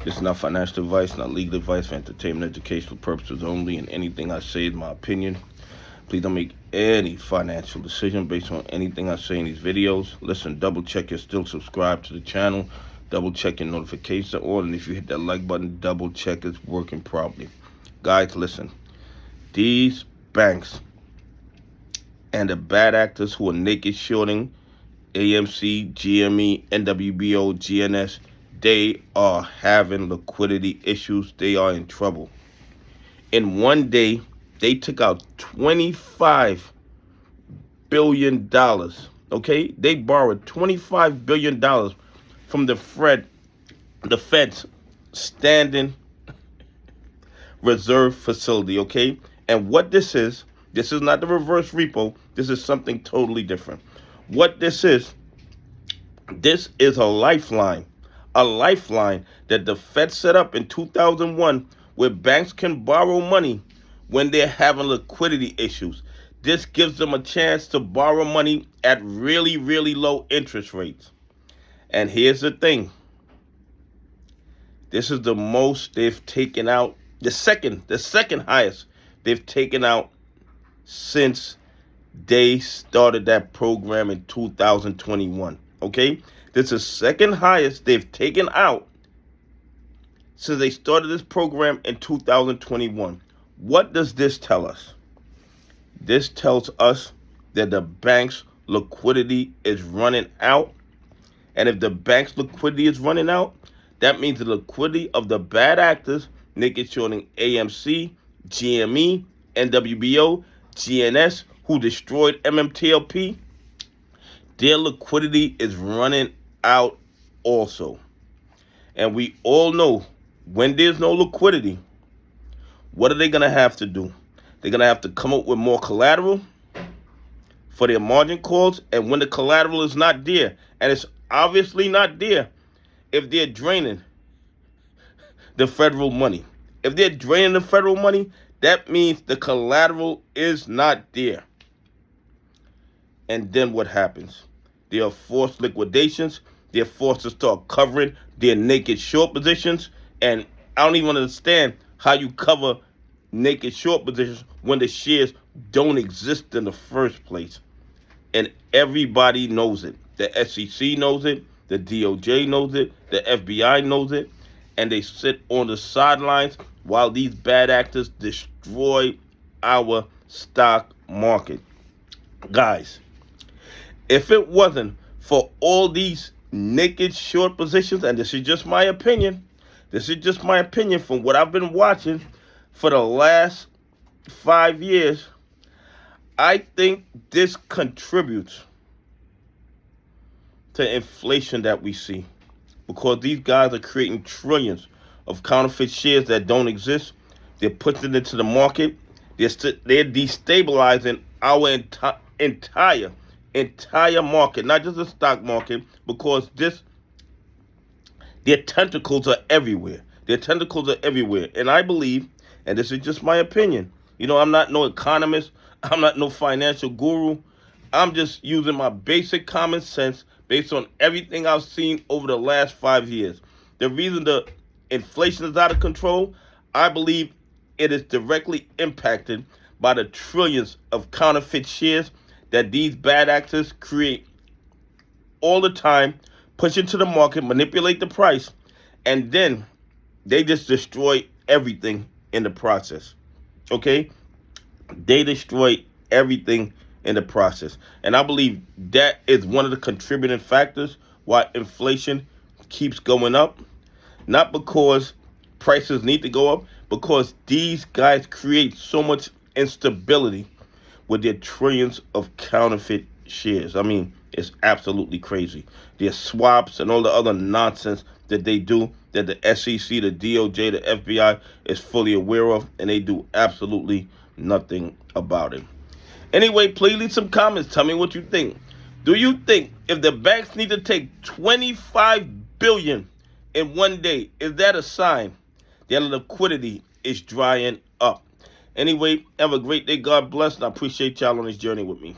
This is not financial advice, not legal advice, for entertainment, educational purposes only, and anything I say is my opinion. Please don't make any financial decision based on anything I say in these videos. Listen, double check you're still subscribed to the channel. Double check your notifications are on, and if you hit that like button, double check it's working properly. Guys, listen. These banks and the bad actors who are naked shorting AMC, GME, NWBO, GNS, they are having liquidity issues. They are in trouble. In one day, they took out $25 billion. Okay? They borrowed $25 billion from the Fed's standing reserve facility. Okay? And what this is not the reverse repo. This is something totally different. What this is a lifeline that the Fed set up in 2001 where banks can borrow money when they're having liquidity issues. This gives them a chance to borrow money at really, really low interest rates. And here's the thing. This is the most they've taken out, the second highest they've taken out since they started that program in 2021. Okay? This is second highest they've taken out since they started this program in 2021. What does this tell us? This tells us that the bank's liquidity is running out. And if the bank's liquidity is running out, that means the liquidity of the bad actors, naked shorting AMC, GME, NWBO, GNS, who destroyed MMTLP, their liquidity is running out also. And we all know when there's no liquidity, what are they going to have to do? They're going to have to come up with more collateral for their margin calls. And when the collateral is not there, and it's obviously not there if they're draining the federal money. If they're draining the federal money, that means the collateral is not there. And then what happens? There are forced liquidations. They're forced to start covering their naked short positions. And I don't even understand how you cover naked short positions when the shares don't exist in the first place. And everybody knows it. The SEC knows it. The DOJ knows it. The FBI knows it. And they sit on the sidelines while these bad actors destroy our stock market. Guys, if it wasn't for all these naked short positions, and this is just my opinion from what I've been watching for the last 5 years, I think this contributes to inflation that we see, because these guys are creating trillions of counterfeit shares that don't exist. They're putting it into the market. They're destabilizing our entire market, not just the stock market, because their tentacles are everywhere. And I believe, and this is just my opinion, I'm not no economist, I'm not no financial guru, I'm just using my basic common sense based on everything I've seen over the last 5 years. The reason the inflation is out of control, I believe it is directly impacted by the trillions of counterfeit shares that these bad actors create all the time, push into the market, manipulate the price, and then they just destroy everything in the process. Okay? They destroy everything in the process. And I believe that is one of the contributing factors why inflation keeps going up. Not because prices need to go up, because these guys create so much instability with their trillions of counterfeit shares. I mean, it's absolutely crazy. Their swaps and all the other nonsense that they do, that the SEC, the DOJ, the FBI is fully aware of, and they do absolutely nothing about it. Anyway, please leave some comments. Tell me what you think. Do you think if the banks need to take $25 billion in one day, is that a sign that liquidity is drying up? Anyway, have a great day. God bless, and I appreciate y'all on this journey with me.